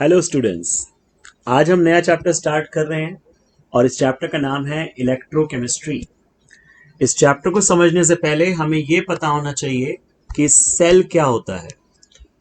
Hello students. आज हम नया चैप्टर स्टार्ट कर रहे हैं और इस चैप्टर का नाम है इलेक्ट्रोकेमिस्ट्री। इस चैप्टर को समझने से पहले हमें ये पता होना चाहिए कि सेल क्या होता है।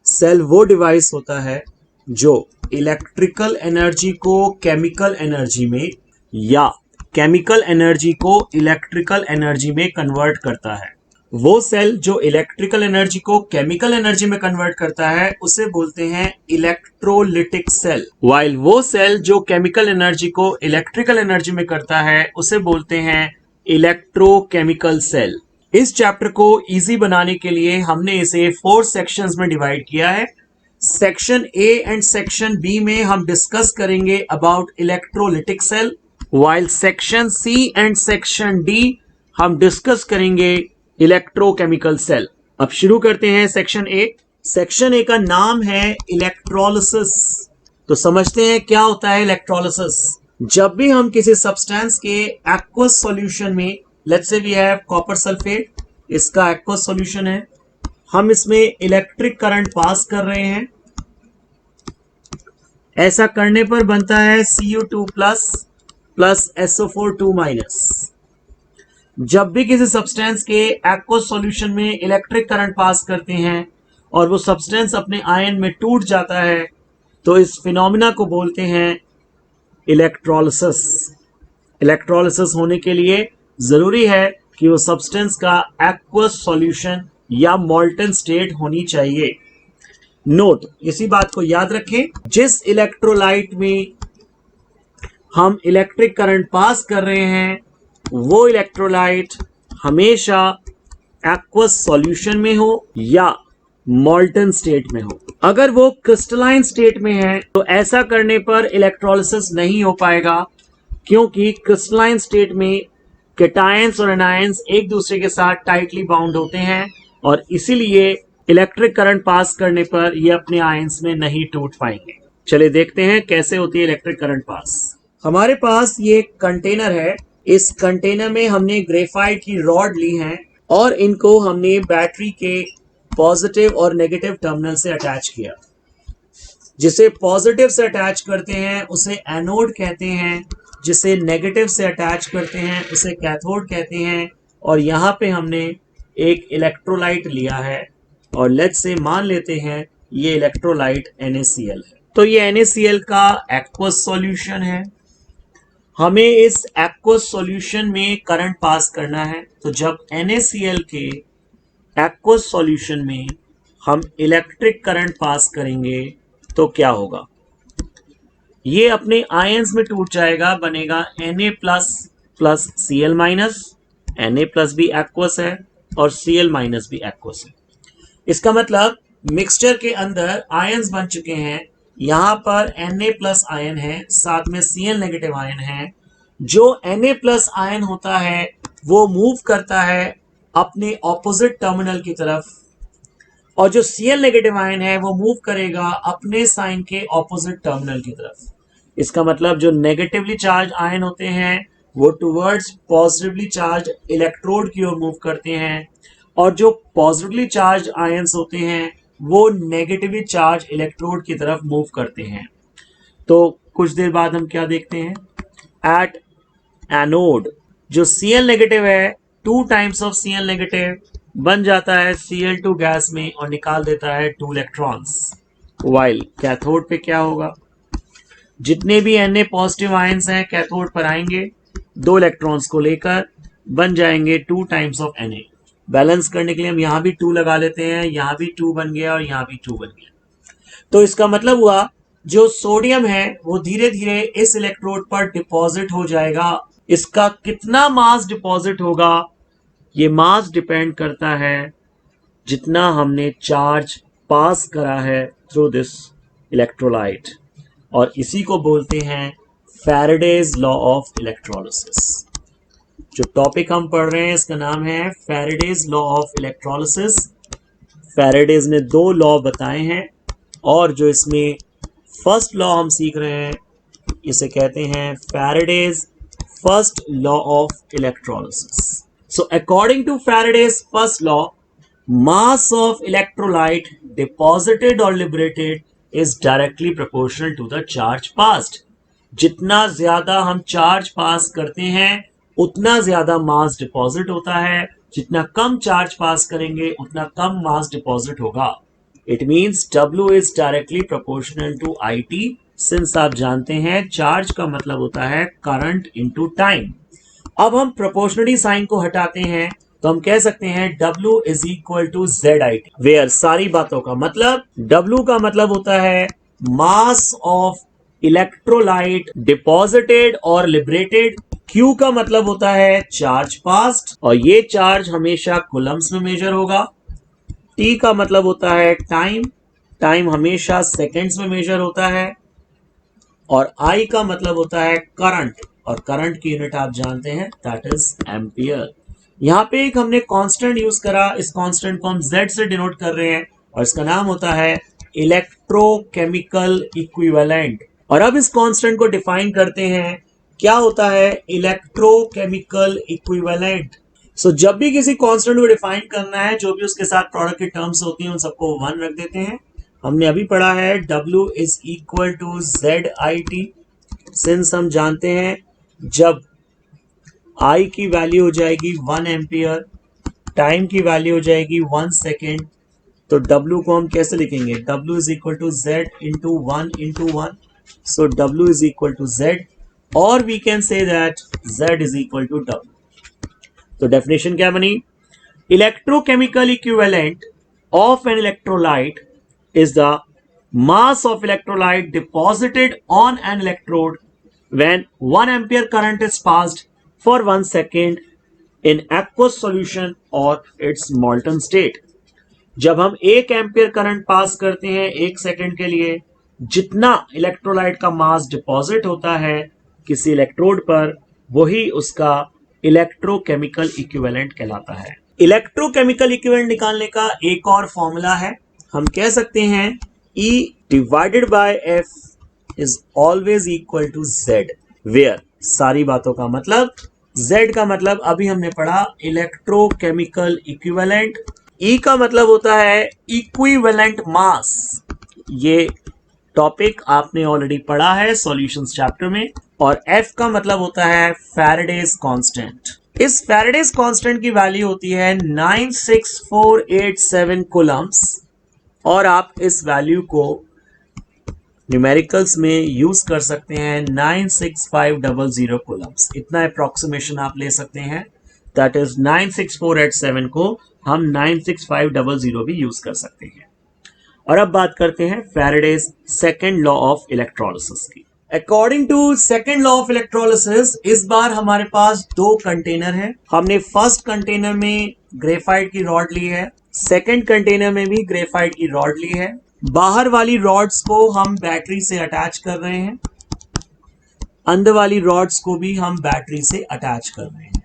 सेल वो डिवाइस होता है जो इलेक्ट्रिकल एनर्जी को केमिकल एनर्जी में या केमिकल एनर्जी को इलेक्ट्रिकल एनर्जी में कन्वर्ट करता है। वो सेल जो इलेक्ट्रिकल एनर्जी को केमिकल एनर्जी में कन्वर्ट करता है उसे बोलते हैं इलेक्ट्रोलिटिक सेल, वाइल वो सेल जो केमिकल एनर्जी को इलेक्ट्रिकल एनर्जी में करता है उसे बोलते हैं इलेक्ट्रोकेमिकल सेल। इस चैप्टर को इजी बनाने के लिए हमने इसे 4 सेक्शंस में डिवाइड किया है। Section A and section B में हम डिस्कस करेंगे about electrolytic cell, while section C and section D हम डिस्कस करेंगे इलेक्ट्रोकेमिकल सेल। अब शुरू करते हैं सेक्शन ए। सेक्शन ए का नाम है इलेक्ट्रोलिसिस। तो समझते हैं क्या होता है इलेक्ट्रोलिसिस। जब भी हम किसी सब्सटेंस के एक्वस सॉल्यूशन में, let's say we have copper sulphate, इसका एक्वस सॉल्यूशन है, हम इसमें इलेक्ट्रिक करंट पास कर रहे हैं। ऐसा करने पर बनता है Cu2 प्लस SO4 2-। जब भी किसी सब्सटेंस के एक्वस सॉल्यूशन में इलेक्ट्रिक करंट पास करते हैं और वो सब्सटेंस अपने आयन में टूट जाता है तो इस फिनोमिना को बोलते हैं इलेक्ट्रोलिसिस। इलेक्ट्रोलिसिस होने के लिए जरूरी है कि वो सब्सटेंस का एक्वस सॉल्यूशन या मोल्टन स्टेट होनी चाहिए। नोट, इसी बात को याद रखें, जिस इलेक्ट्रोलाइट में हम इलेक्ट्रिक करंट पास कर रहे हैं वो इलेक्ट्रोलाइट हमेशा एक्वस सॉल्यूशन में हो या मोल्टन स्टेट में हो। अगर वो क्रिस्टलाइन स्टेट में है तो ऐसा करने पर इलेक्ट्रोलिसिस नहीं हो पाएगा, क्योंकि क्रिस्टलाइन स्टेट में कैटायंस और एनायंस एक दूसरे के साथ टाइटली बाउंड होते हैं और इसीलिए इलेक्ट्रिक करंट पास करने पर ये अपने आयंस में नहीं टूट पाएंगे। चलिए देखते हैं कैसे होती है इलेक्ट्रिक करंट पास। हमारे पास ये कंटेनर है। इस कंटेनर में हमने ग्रेफाइट की रॉड ली हैं और इनको हमने बैटरी के पॉजिटिव और नेगेटिव टर्मिनल से अटैच किया। जिसे पॉजिटिव से अटैच करते हैं उसे एनोड कहते हैं, जिसे नेगेटिव से अटैच करते हैं उसे कैथोड कहते हैं। और यहाँ पे हमने एक इलेक्ट्रोलाइट लिया है और लेट्स से मान लेते हैं ये इलेक्ट्रोलाइट NaCl है। तो ये NaCl का एक्वस सॉल्यूशन है। हमें इस एक्वस सॉल्यूशन में करंट पास करना है। तो जब NaCl के एक्वस सॉल्यूशन में हम इलेक्ट्रिक करंट पास करेंगे तो क्या होगा, ये अपने आयंस में टूट जाएगा, बनेगा Na plus Cl minus. Na plus भी एक्वस है और Cl माइनस भी एक्वस है। इसका मतलब मिक्सचर के अंदर आयंस बन चुके हैं। यहां पर Na प्लस आयन है, साथ में Cl नेगेटिव आयन है। जो Na प्लस आयन होता है वो मूव करता है अपने ऑपोजिट टर्मिनल की तरफ और जो Cl नेगेटिव आयन है वो मूव करेगा अपने साइन के ऑपोजिट टर्मिनल की तरफ। इसका मतलब जो नेगेटिवली चार्ज आयन होते हैं वो टुवर्ड्स पॉजिटिवली चार्ज इलेक्ट्रोड की ओर मूव करते हैं और जो पॉजिटिवली चार्ज आयंस होते हैं वो नेगेटिवली चार्ज इलेक्ट्रोड की तरफ मूव करते हैं। तो कुछ देर बाद हम क्या देखते हैं, एट एनोड जो Cl नेगेटिव है 2 टाइम्स ऑफ Cl नेगेटिव बन जाता है Cl2 गैस में और निकाल देता है 2 इलेक्ट्रॉन्स। वाइल कैथोड पे क्या होगा, जितने भी Na पॉजिटिव आयंस हैं कैथोड पर आएंगे, 2 इलेक्ट्रॉन्स को लेकर बन जाएंगे 2 टाइम्स ऑफ Na। बैलेंस करने के लिए हम यहां भी 2 लगा लेते हैं, यहां भी 2 बन गया और यहां भी 2 बन गया। तो इसका मतलब हुआ जो सोडियम है वो धीरे धीरे इस इलेक्ट्रोड पर डिपॉजिट हो जाएगा। इसका कितना मास डिपॉजिट होगा, ये मास डिपेंड करता है जितना हमने चार्ज पास करा है थ्रू दिस इलेक्ट्रोलाइट, और इसी को बोलते हैं फैराडेज लॉ ऑफ इलेक्ट्रोलिसिस। जो टॉपिक हम पढ़ रहे हैं इसका नाम है Faraday's law of electrolysis. Faraday's ने 2 लॉ बताए हैं और जो इसमें फर्स्ट लॉ हम सीख रहे हैं इसे कहते हैं Faraday's first law of electrolysis. So according to Faraday's first law, mass of electrolyte deposited or liberated is directly proportional to the charge passed. जितना ज्यादा हम चार्ज पास करते हैं उतना ज्यादा मास डिपॉजिट होता है, जितना कम चार्ज पास करेंगे उतना कम मास डिपॉजिट होगा. It means W is directly proportional to IT. Since आप जानते हैं चार्ज का मतलब होता है करंट इनटू टाइम. अब हम प्रोपोर्शनलिटी साइन को हटाते हैं तो हम कह सकते हैं W is equal to ZIT, where सारी बातों का मतलब W का मतलब होता है मास ऑफ इलेक्ट्रोलाइट डिपॉजिटेड और लिबरेटेड. Q का मतलब होता है चार्ज पास्ड और ये चार्ज हमेशा कूलम्स में मेजर होगा. T का मतलब होता है टाइम, टाइम हमेशा सेकेंड्स में मेजर होता है. और I का मतलब होता है करंट, और करंट की यूनिट आप जानते हैं दैट इज एम्पियर. यहां पे एक हमने कांस्टेंट यूज करा, इस कांस्टेंट को हम Z से डिनोट कर रहे हैं और इसका नाम होता है इलेक्ट्रोकेमिकल इक्विवेलेंट. और अब इस कांस्टेंट को डिफाइन करते हैं. क्या होता है इलेक्ट्रोकेमिकल इक्विवेलेंट? सो जब भी किसी कांस्टेंट को डिफाइन करना है, जो भी उसके साथ प्रोडक्ट की टर्म्स होती हैं उन सबको 1 रख देते हैं. हमने अभी पढ़ा है W is equal to ZIT. Since हम जानते हैं जब I की वैल्यू हो जाएगी 1 एम्पियर, टाइम की वैल्यू हो जाएगी 1 सेकेंड, तो W को हम कैसे लिखेंगे? W is equal to Z into 1 into 1. So W is equal to Z, और we can say that Z is equal to W. तो डेफिनेशन क्या बनी? Electrochemical equivalent of an electrolyte is the mass of electrolyte deposited on an electrode when 1 ampere current is passed for 1 second in aqueous solution or its molten state. जब हम 1 ampere current pass करते हैं 1 second के लिए, जितना electrolyte का मास deposit होता है किसी इलेक्ट्रोड पर, वही उसका इलेक्ट्रोकेमिकल इक्विवेलेंट कहलाता है. इलेक्ट्रोकेमिकल इक्विवेलेंट निकालने का एक और फॉर्मूला है. हम कह सकते हैं E divided by F is always equal to Z, where सारी बातों का मतलब Z का मतलब अभी हमने पढ़ा इलेक्ट्रोकेमिकल इक्विवेलेंट. E का मतलब होता है इक्विवेलेंट मास. ये टॉपिक आपने ऑलरेडी पढ़ा है सॉल्यूशंस चैप्टर में. और F का मतलब होता है फैराडेज कांस्टेंट. इस फैराडेज कांस्टेंट की वैल्यू होती है 96487 कूलम्स, और आप इस वैल्यू को न्यूमेरिकल्स में यूज कर सकते हैं 96500 कूलम्स. इतना अप्रोक्सीमेशन आप ले सकते हैं, दैट इज 96487 को हम 96500 भी यूज कर सकते हैं. और अब बात करते हैं Faraday's second law of electrolysis की. According to second law of electrolysis इस बार हमारे पास 2 कंटेनर हैं. हमने फर्स्ट कंटेनर में ग्रेफाइट की रॉड ली है, सेकेंड कंटेनर में भी ग्रेफाइट की रॉड ली है. बाहर वाली रॉड्स को हम बैटरी से अटैच कर रहे हैं, अंदर वाली रॉड्स को भी हम बैटरी से अटैच कर रहे हैं.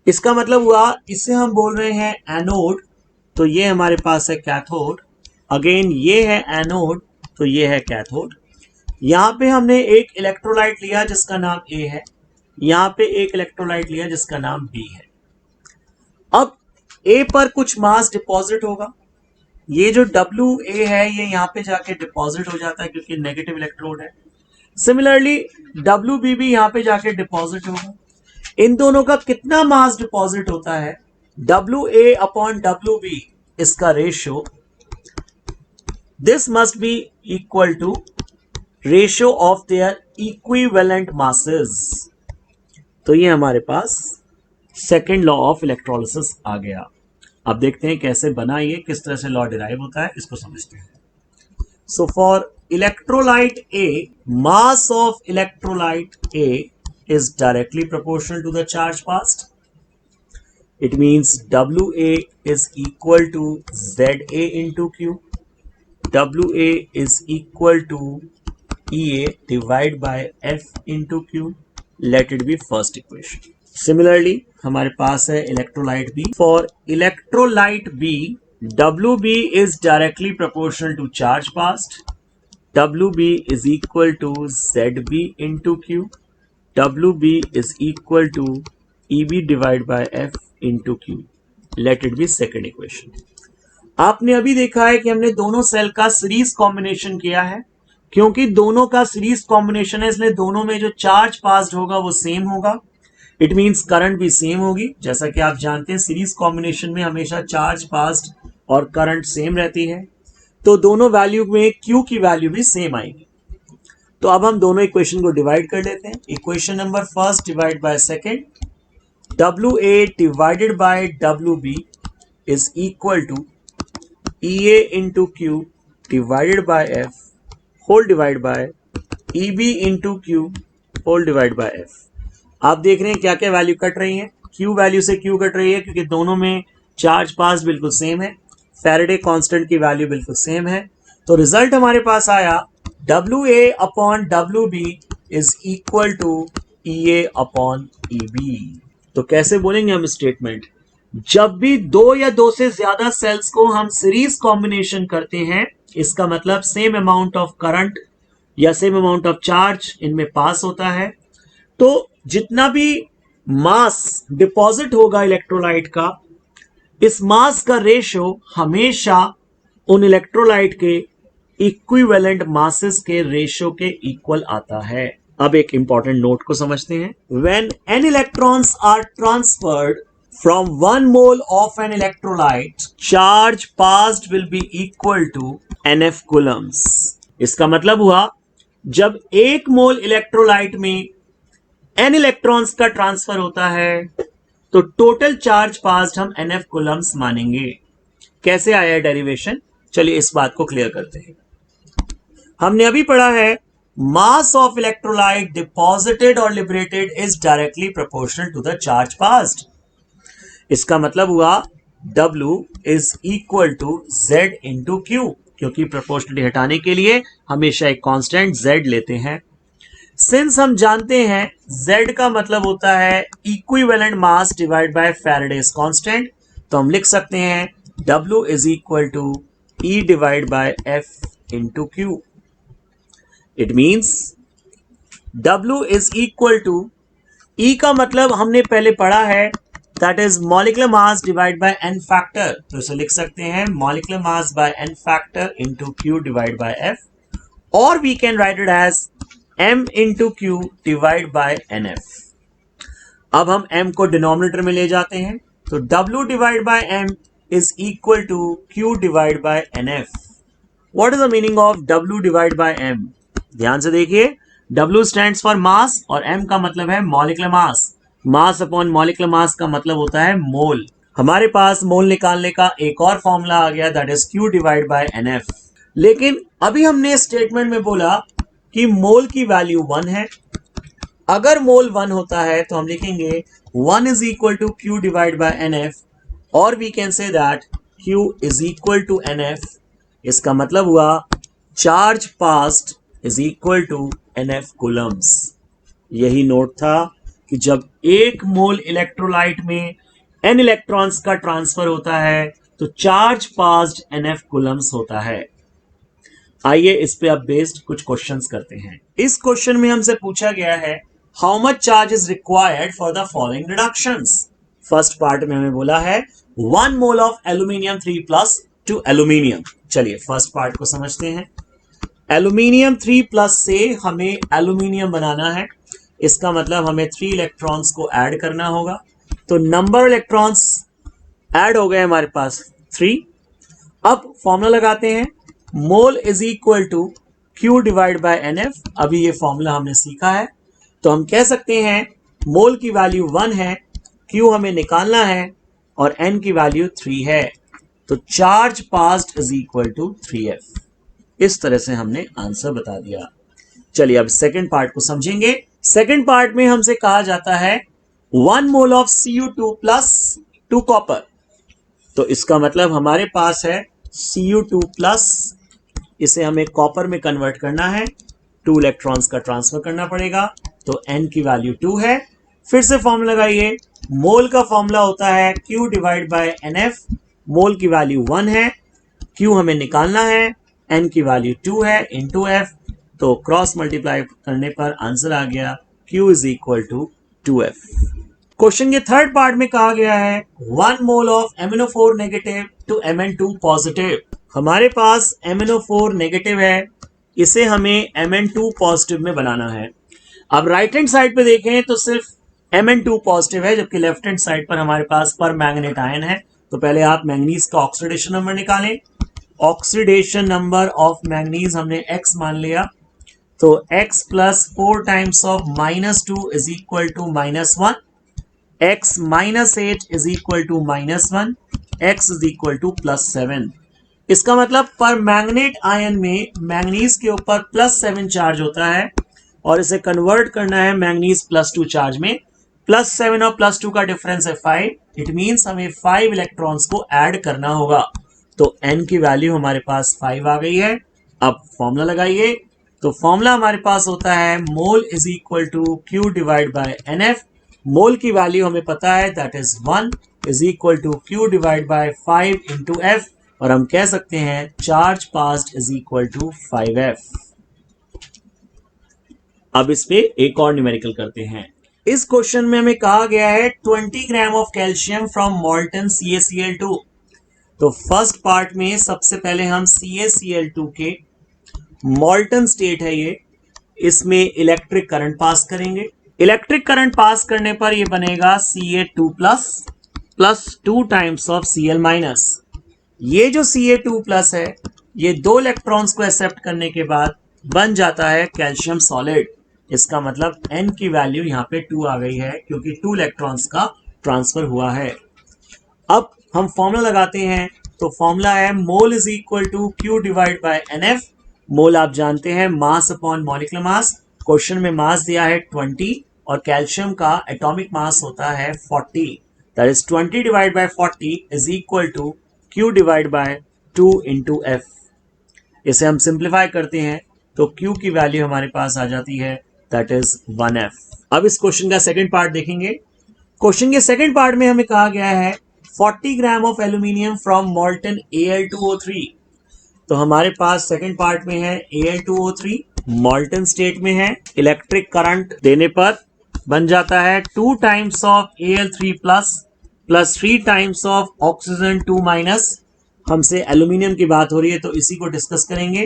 इसका मतलब हुआ इसे हम बोल रहे हैं एनोड, तो ये हमारे पास है कैथोड. अगेन ये है एनोड, तो ये है कैथोड. यहां पे हमने एक इलेक्ट्रोलाइट लिया जिसका नाम A है, यहां पे एक इलेक्ट्रोलाइट लिया जिसका नाम B है. अब A पर कुछ मास डिपॉजिट होगा. ये जो WA है ये यहां पे जाके डिपॉजिट हो जाता है क्योंकि नेगेटिव इलेक्ट्रोड है. सिमिलरली WB भी यहां पे जाके डिपॉजिट होगा. इन दोनों का कितना मास डिपॉजिट होता है? WA अपॉन WB, इसका ratio, this must be equal to ratio of their equivalent masses. तो ये हमारे पास सेकेंड लॉ ऑफ इलेक्ट्रोलिसिस आ गया. अब देखते हैं कैसे बना, ये किस तरह से लॉ डिराइव होता है, इसको समझते हैं. So for electrolyte A, mass of electrolyte A is directly proportional to the charge passed. It means WA is equal to ZA into Q. WA is equal to EA divided by F into Q. Let it be first equation. Similarly, हमारे पास है electrolyte B. For electrolyte B, WB is directly proportional to charge passed. WB is equal to ZB into Q. WB is equal to EB divided by F into Q. Let it be second equation. आपने अभी देखा है कि हमने दोनों cell का series combination किया है, क्योंकि दोनों का सीरीज कॉम्बिनेशन है इसलिए दोनों में जो चार्ज पास्ड होगा वो सेम होगा। इट मींस करंट भी सेम होगी। जैसा कि आप जानते हैं सीरीज कॉम्बिनेशन में हमेशा चार्ज पास्ड और करंट सेम रहती है, तो दोनों वैल्यू में Q की वैल्यू भी सेम आएगी। तो अब हम दोनों इक्वेशन को डिवाइड कर लेते हैं। Equation number first divide by second, WA divided by WB is equal to EA into Q divided by F whole divide by EB into Q whole divide by F। आप देख रहे हैं क्या क्या वैल्यू कट रही है। Q value से Q cut रही है क्योंकि दोनों में चार्ज पास बिल्कुल सेम है, फैराडे कांस्टेंट की वैल्यू बिल्कुल सेम है। तो रिजल्ट हमारे पास आया WA upon WB is equal to EA upon EB। तो कैसे बोलेंगे हम स्टेटमेंट? जब भी दो या दो से ज्यादा सेल्स को हम सीरीज कॉम्बिनेशन करते हैं, इसका मतलब सेम अमाउंट ऑफ करंट या सेम अमाउंट ऑफ चार्ज इनमें पास होता है। तो जितना भी मास डिपॉजिट होगा इलेक्ट्रोलाइट का, इस मास का रेशियो हमेशा उन इलेक्ट्रोलाइट के इक्विवेलेंट मासेस के रेशियो के इक्वल आता है। अब एक इंपॉर्टेंट नोट को समझते हैं। When n electrons are transferred from 1 mole of an electrolyte, charge passed will be equal to NF coulombs. इसका मतलब हुआ जब 1 मोल इलेक्ट्रोलाइट में n इलेक्ट्रॉन्स का ट्रांसफर होता है तो टोटल चार्ज पास्ड हम NF कूलम्स मानेंगे। कैसे आया डेरिवेशन? चलिए इस बात को क्लियर करते हैं। हमने अभी पढ़ा है मास ऑफ इलेक्ट्रोलाइट डिपॉजिटेड और liberated is directly proportional to the charge passed. इसका मतलब हुआ W is equal to Z into Q, क्योंकि प्रोपोर्शनलिटी हटाने के लिए हमेशा एक कांस्टेंट Z लेते हैं। सिंस हम जानते हैं Z का मतलब होता है equivalent mass divide by Faraday's constant, तो हम लिख सकते हैं W is equal to E divide by F into Q। It means W is equal to E का मतलब हमने पहले पढ़ा है, that is molecular mass divide by n factor, तो इसे लिख सकते हैं molecular mass by n factor into Q divide by F, और we can write it as m into Q divide by NF। अब हम m को डिनोमिनेटर में ले जाते हैं, तो W divide by m is equal to Q divide by NF। What is the meaning of W divide by m? ध्यान से देखिए, W स्टैंड्स फॉर मास और m का मतलब है मॉलिक्यूलर मास। मास अपॉन मॉलिक्यूलर मास का मतलब होता है मोल। हमारे पास मोल निकालने का एक और फॉर्मूला आ गया, that is Q divide by NF। लेकिन अभी हमने स्टेटमेंट में बोला कि मोल की वैल्यू 1 है। अगर मोल 1 होता है तो हम लिखेंगे 1 is equal to Q divide by NF, और we can say that Q is equal to NF। इसका मतलब हुआ charge passed is equal to NF coulombs. यही नोट था कि जब 1 मोल इलेक्ट्रोलाइट में n इलेक्ट्रॉन्स का ट्रांसफर होता है तो चार्ज पास्ड NF कूलम्स होता है। आइए इस पे अब बेस्ड कुछ क्वेश्चंस करते हैं। इस क्वेश्चन में हमसे पूछा गया है how much charge is required for the following reductions. First part में हमें बोला है 1 mole of aluminium 3+ to aluminium. चलिए फर्स्ट पार्ट को समझते हैं। एल्यूमिनियम 3+ से हमें एल्यूमिनियम बनाना है, इसका मतलब हमें 3 इलेक्ट्रॉन्स को ऐड करना होगा। तो नंबर इलेक्ट्रॉन्स ऐड हो गए हमारे पास 3। अब फॉर्मूला लगाते हैं, mole is equal to Q divide by NF। अभी ये फॉर्मूला हमने सीखा है, तो हम कह सकते हैं मोल की वैल्यू 1 है, Q हमें निकालना है और N की वैल्यू 3 है, तो charge passed is equal to 3F। इस तरह से हमने आंसर बता दिया। चलिए अब सेकंड पार्ट को समझेंगे। सेकंड पार्ट में हमसे कहा जाता है 1 mole of Cu2+ to copper, तो इसका मतलब हमारे पास है Cu2+, इसे हमें कॉपर में कन्वर्ट करना है, 2 इलेक्ट्रॉन्स का ट्रांसफर करना पड़ेगा, तो N की वैल्यू 2 है। फिर से फॉर्मूला लगाइए, मोल का फॉर्मूला होता है Q divide by NF। Mole की वैल्यू 1 है, Q हमें निकालना है, N की वैल्यू 2 है इंटू F, तो क्रॉस मल्टीप्लाई करने पर आंसर आ गया Q is equal to 2F। Question के थर्ड पार्ट में कहा गया है 1 mole of MnO4- to Mn2 positive. हमारे पास MnO4 नेगेटिव है, इसे हमें Mn2 पॉजिटिव में बनाना है। अब राइट हैंड साइड पे देखें तो सिर्फ Mn2 पॉजिटिव है, जबकि लेफ्ट हैंड साइड पर हमारे पास पर मैंगनेट आयन है। तो पहले आप मैंगनीज का ऑक्सीडेशन नंबर निकालें। ऑक्सीडेशन नंबर ऑफ मैंगनीज हमने x मान लिया, तो x plus 4 times of -2 is equal to -1, x minus 8 is equal to -1, x is equal to +7। इसका मतलब पर मैंगनेट आयन में मैंगनीज के ऊपर +7 चार्ज होता है और इसे कन्वर्ट करना है मैंगनीज +2 चार्ज में। +7 और +2 का डिफरेंस है 5, इट मींस हमें 5 इलेक्ट्रॉन्स को ऐड करना होगा। तो n की वैल्यू हमारे पास 5 आ गई है। अब फॉर्मूला लगाइए, तो फॉर्मूला हमारे पास होता है mole is equal to Q divide by NF। Mole की वैल्यू हमें पता है, that is 1 is equal to Q divide by 5 into F, और हम कह सकते हैं charge passed is equal to 5F। अब इस पे एक और न्यूमेरिकल करते हैं। इस क्वेश्चन में हमें कहा गया है 20 gram of calcium from molten CaCl2। तो फर्स्ट पार्ट में सबसे पहले हम CaCl2 के मोल्टन स्टेट है ये, इसमें इलेक्ट्रिक करंट पास करेंगे। इलेक्ट्रिक करंट पास करने पर ये बनेगा Ca2 plus 2 times of Cl minus. ये जो Ca2 प्लस है, ये 2 इलेक्ट्रॉन्स को एक्सेप्ट करने के बाद बन जाता है कैल्शियम सॉलिड। इसका मतलब n की वैल्यू यहाँ पे 2 आ गई है, क्योंकि 2 इलेक्ट्रॉन्स का ट्रांसफर हुआ है। अब हम फॉर्मूला लगाते हैं, तो फॉर्मूला है mole is equal to Q divide by NF। Mole आप जानते हैं mass upon molecular mass. Question में मास दिया है 20 और कैल्शियम का एटॉमिक मास होता है 40, that is 20 divide by 40 is equal to Q divide by 2 into F। इसे हम सिंप्लीफाई करते हैं तो Q की वैल्यू हमारे पास आ जाती है, दैट इज 1F। अब इस क्वेश्चन का सेकंड पार्ट देखेंगे। क्वेश्चन के सेकंड पार्ट में हमें कहा गया है 40 gram of aluminium from molten Al2O3। तो हमारे पास सेकंड पार्ट में है Al2O3 मोल्टन स्टेट में है। इलेक्ट्रिक करंट देने पर बन जाता है 2 times of Al3 plus 3 times of oxygen 2 minus. हमसे एल्यूमिनियम की बात हो रही है तो इसी को डिस्कस करेंगे।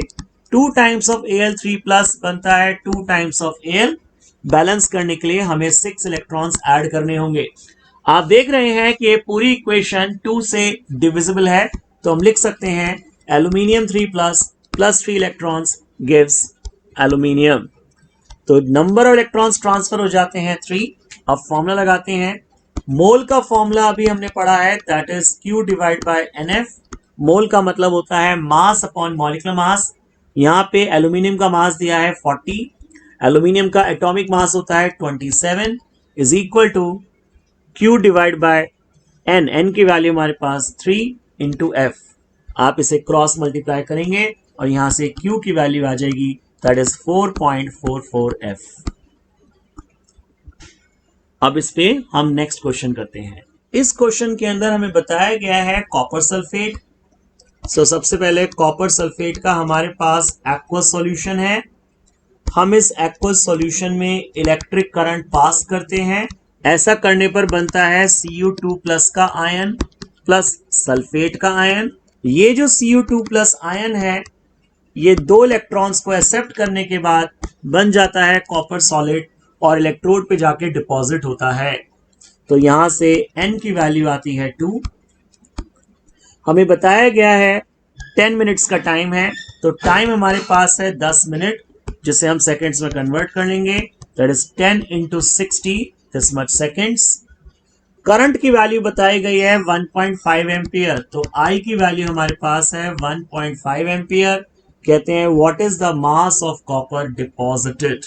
2 टाइम्स ऑफ Al3 प्लस बनता है 2 टाइम्स ऑफ Al। बैलेंस करने के लिए हमें 6 इलेक्ट्रॉन्स ऐड करने होंगे। आप देख रहे हैं कि ये पूरी इक्वेशन 2 से डिविजिबल है, तो हम लिख सकते हैं aluminium 3 plus 3 electrons gives aluminium. तो नंबर ऑफ इलेक्ट्रॉन्स ट्रांसफर हो जाते हैं 3। अब फॉर्मूला लगाते हैं। मोल का फॉर्मूला अभी हमने पढ़ा है, that is Q divide by NF। मोल का मतलब होता है मास अपॉन मॉलिक्यूलर मास। यहाँ पे एल्यूमिनियम का मास दिया है 40, एल्यूमिनियम का एटॉमिक मास होता है 27 is equal to Q divide by N की वैल्यू हमारे पास 3 इंटू F। आप इसे क्रॉस मल्टीप्लाई करेंगे और यहां से Q की वैल्यू आ जाएगी, दैट इज 4.44F। अब इस पे हम नेक्स्ट क्वेश्चन करते हैं। इस क्वेश्चन के अंदर हमें बताया गया है कॉपर सल्फेट। सबसे पहले कॉपर सल्फेट का हमारे पास एक्वस सॉल्यूशन है। हम इस एक्वस सॉल्यूशन में इलेक्ट्रिक करंट पास करते हैं। ऐसा करने पर बनता है Cu2 प्लस का आयन प्लस सल्फेट का आयन। ये जो Cu2 प्लस आयन है, ये 2 इलेक्ट्रॉन्स को एक्सेप्ट करने के बाद बन जाता है कॉपर सॉलिड और इलेक्ट्रोड पे जाके डिपॉजिट होता है। तो यहां से N की वैल्यू आती है 2। हमें बताया गया है 10 मिनट्स का टाइम है, तो टाइम हमारे पास है 10 मिनट, जिसे हम सेकंड्स में कन्वर्ट कर लेंगे, that is 10 into 60 this much seconds. Current की वैल्यू बताई गई है 1.5 एम्पियर, तो I की वैल्यू हमारे पास है 1.5 एम्पियर। कहते हैं what is the mass of copper deposited.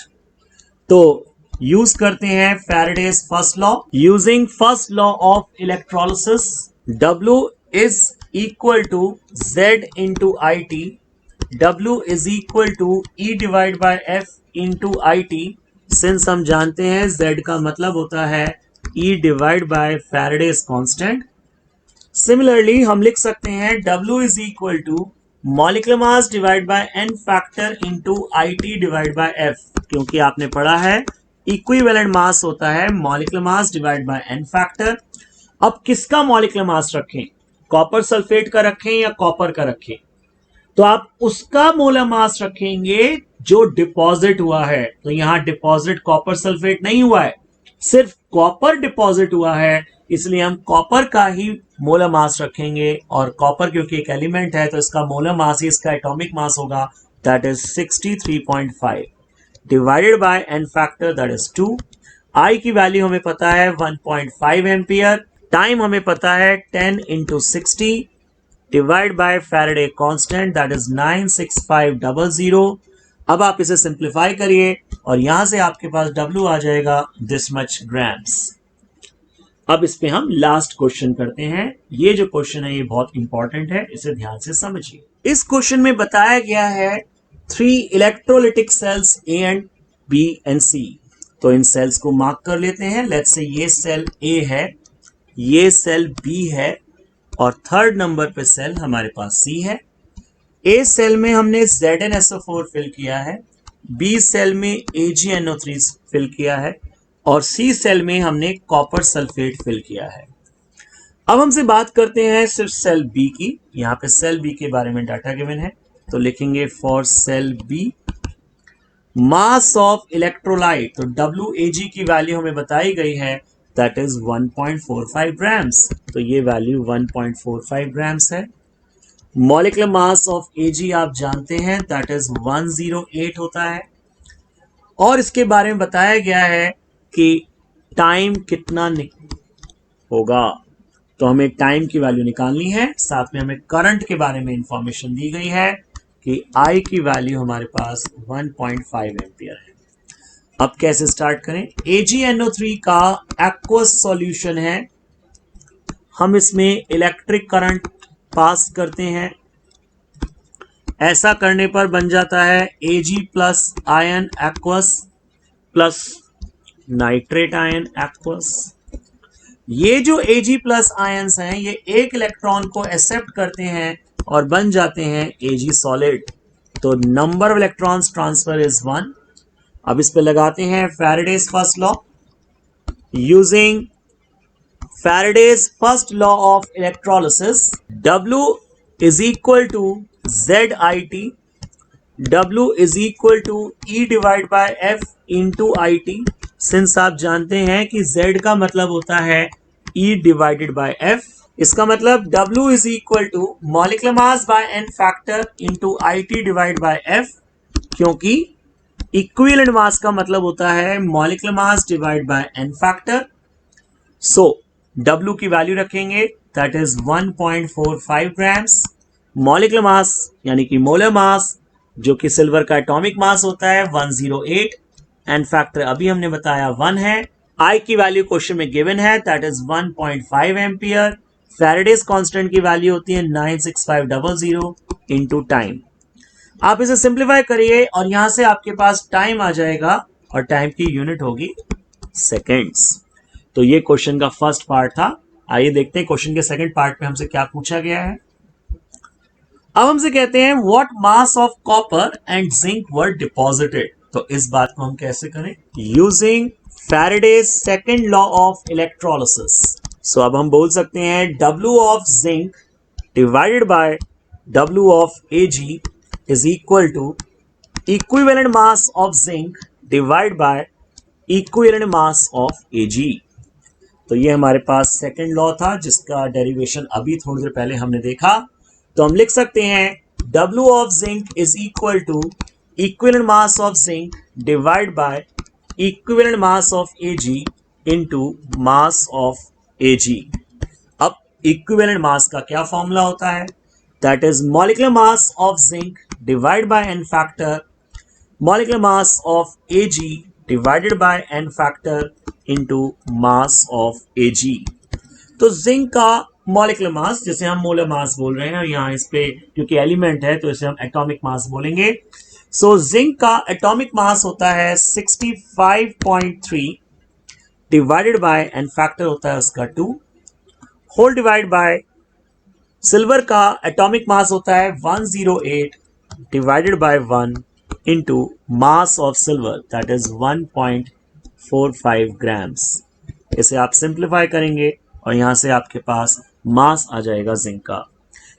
तो यूज करते हैं Faraday's first law. Using first law of electrolysis, W is equal to Z into IT, W is equal to E divided by F into IT। Since हम जानते हैं Z का मतलब होता है E divide by Faraday's constant. Similarly हम लिख सकते हैं W is equal to molecular mass divide by N factor into IT divide by F, क्योंकि आपने पढ़ा है इक्विवेलेंट मास होता है molecular mass divide by N factor. अब किसका मॉलिक्यूलर मास रखें? कॉपर सल्फेट का रखें या कॉपर का रखें, तो आप उसका मोलर मास रखेंगे जो डिपॉजिट हुआ है। तो यहां डिपॉजिट कॉपर सल्फेट नहीं हुआ है, सिर्फ कॉपर डिपॉजिट हुआ है, इसलिए हम कॉपर का ही मोलर मास रखेंगे। और कॉपर क्योंकि एक एलिमेंट है तो इसका मोलर मास ही इसका एटॉमिक मास होगा, that is 63.5 divided by n factor that is 2। I की वैल्यू हमें पता है 1.5 एम्पियर, टाइम हमें पता है 10 into 60 divide by Faraday constant that is 96500। अब आप इसे सिंप्लीफाई करिए और यहां से आपके पास W आ जाएगा दिस मच ग्राम्स। अब इस पे हम लास्ट क्वेश्चन करते हैं। ये जो क्वेश्चन है ये बहुत इंपॉर्टेंट है, इसे ध्यान से समझिए। इस क्वेश्चन में बताया गया है 3 electrolytic cells A and B and C। तो इन सेल्स को मार्क कर लेते हैं। लेट्स से ये सेल A है, ये सेल B है और थर्ड नंबर पे सेल हमारे पास C है। A सेल में हमने ZnSO4 फिल किया है, B सेल में AgNO3 फिल किया है और C सेल में हमने कॉपर सल्फेट फिल किया है। अब हमसे बात करते हैं सिर्फ सेल B की। यहां पे सेल B के बारे में डाटा गिवन है, तो लिखेंगे for sale B mass of electrolyte. तो WAG की वैल्यू हमें बताई गई है, दैट इज 1.45 ग्राम्स। तो ये वैल्यू 1.45 ग्राम्स है। मॉलिक्यूलर मास ऑफ Ag आप जानते हैं, दैट इज 108 होता है। और इसके बारे में बताया गया है कि टाइम कितना होगा, तो हमें टाइम की वैल्यू निकालनी है। साथ में हमें करंट के बारे में इंफॉर्मेशन दी गई है कि I की वैल्यू हमारे पास 1.5 एम्पियर है। अब कैसे स्टार्ट करें? AgNO3 का एक्वस सॉल्यूशन है, हम इसमें इलेक्ट्रिक करंट पास करते हैं। ऐसा करने पर बन जाता है Ag plus ion aqueous plus nitrate ion aqueous. ये जो Ag प्लस आयंस हैं ये एक इलेक्ट्रॉन को एक्सेप्ट करते हैं और बन जाते हैं Ag सॉलिड। तो number of electrons transfer is 1। अब इस पे लगाते हैं Faraday's first law. Using Faraday's first law of electrolysis, W is equal to ZIT, W is equal to E divide by F into IT। Since आप जानते हैं कि Z का मतलब होता है E डिवाइडेड बाय F, इसका मतलब W is equal to molecular mass by n factor into IT divide by F, क्योंकि इक्विवेलेंट मास का मतलब होता है molecular mass divide by n factor. So W की वैल्यू रखेंगे, that is 1.45 grams. Molecular mass यानी कि मोलर मास जो कि सिल्वर का एटॉमिक मास होता है 108, एंड फैक्टर अभी हमने बताया 1 है। I की वैल्यू क्वेश्चन में गिवन है, that is 1.5 ampere. Faraday's constant की वैल्यू होती है 96500 इनटू टाइम। आप इसे सिंप्लीफाई करिए और यहां से आपके पास टाइम आ जाएगा और टाइम की यूनिट होगी सेकेंड्स। तो ये क्वेश्चन का फर्स्ट पार्ट था। आइए देखते हैं क्वेश्चन के सेकंड पार्ट में हमसे क्या पूछा गया है। अब हमसे कहते हैं what mass of copper and zinc were deposited. तो इस बात को हम कैसे करें? Using Faraday's second law of electrolysis. So अब हम बोल सकते हैं W of zinc divided by W of Ag is equal to equivalent mass of zinc divide by equivalent mass of Ag। तो ये हमारे पास सेकंड लॉ था जिसका डेरिवेशन अभी थोड़ी देर पहले हमने देखा। तो हम लिख सकते हैं W of zinc is equal to equivalent mass of zinc divide by equivalent mass of Ag into mass of Ag। अब इक्विवेलेंट मास का क्या फॉर्मूला होता है? That is molecular mass of zinc divide by n factor molecular mass of Ag divided by n factor into mass of Ag। तो zinc का molecular mass जिसे हम molar mass बोल रहे हैं, और यहाँ इस पे क्योंकि एलिमेंट है तो इसे हम एटॉमिक मास बोलेंगे। सो जिंक का एटॉमिक मास होता है 65.3 डिवाइडेड बाय n फैक्टर होता है उसका 2 होल डिवाइड बाय सिल्वर का एटॉमिक मास होता है 108 divided by 1 into mass of silver that is 1.45 grams. इसे आप सिंप्लीफाई करेंगे और यहां से आपके पास मास आ जाएगा जिंक का।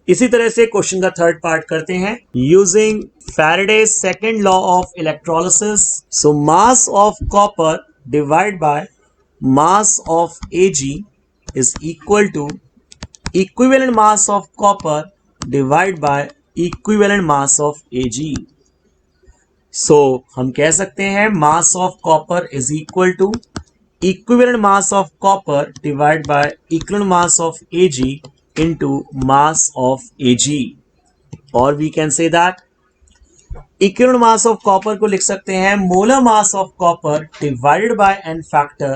इसी तरह से क्वेश्चन का थर्ड पार्ट करते हैं। Using Faraday's second law of electrolysis, so mass of copper divide by mass of Ag is equal to equivalent mass of copper divided by equivalent mass of Ag. So हम कह सकते हैं mass of copper is equal to equivalent mass of copper divided by equivalent mass of Ag into mass of Ag. और we can say that equivalent mass of copper को लिख सकते हैं molar mass of copper divided by n factor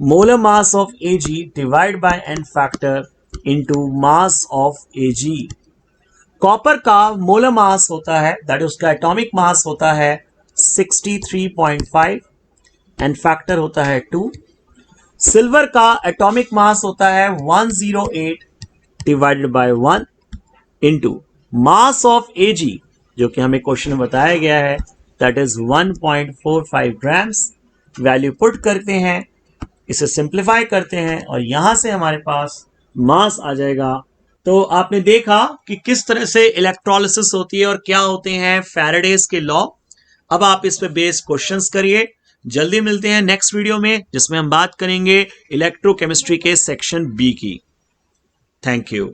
molar mass of Ag divided by n factor into mass of Ag. Copper का molar mass होता है, that is उसका atomic mass होता है 63.5 एंड फैक्टर होता है 2। सिल्वर का एटॉमिक मास होता है 108 divided by 1 into mass of Ag जो कि हमें क्वेश्चन में बताया गया है that is 1.45 grams. Value put करते हैं, इसे सिंप्लीफाई करते हैं और यहां से हमारे पास मास आ जाएगा। तो आपने देखा कि किस तरह से इलेक्ट्रोलिसिस होती है और क्या होते हैं फैराडेज के लॉ। अब आप इस पे बेस्ड क्वेश्चंस करिए। जल्दी मिलते हैं नेक्स्ट वीडियो में जिसमें हम बात करेंगे इलेक्ट्रोकेमिस्ट्री के सेक्शन बी की। Thank you.